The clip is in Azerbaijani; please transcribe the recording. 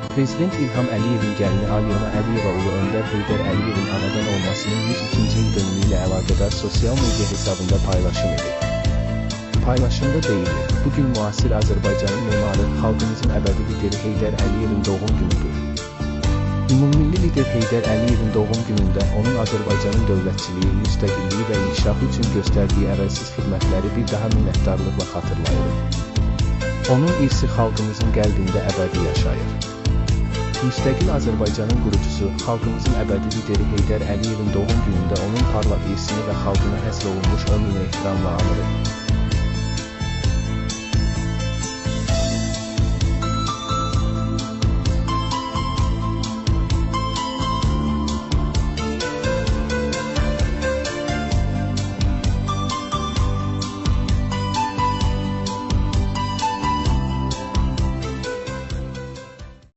Prezident İlham Əliyevin gəlini Alyona Əliyeva ulu öndər Heydər Əliyevin anadan olmasının 102-ci il dönümü ilə əlaqədar sosial media hesabında paylaşım edib. Paylaşımda deyilir, bugün müasir Azərbaycanın memarı, xalqımızın əbədi lideri Heydər Əliyevin doğum günüdür. Ümummilli lider Heydər Əliyevin doğum günündə onun Azərbaycanın dövlətçiliyi, müstəqilliyi və inkişafı üçün göstərdiyi əvəzsiz xidmətləri bir daha minnətdarlıqla xatırlayırıq. Onun irsi xalqımızın qəlbində əbədi yaşayır. Müstəqil Azərbaycanın qurucusu, xalqımızın əbədi lideri Heydər Əliyevin doğum günündə onun parlaq irsini və xalqına həsr olunmuş ömrünü ehtiramla anırıq.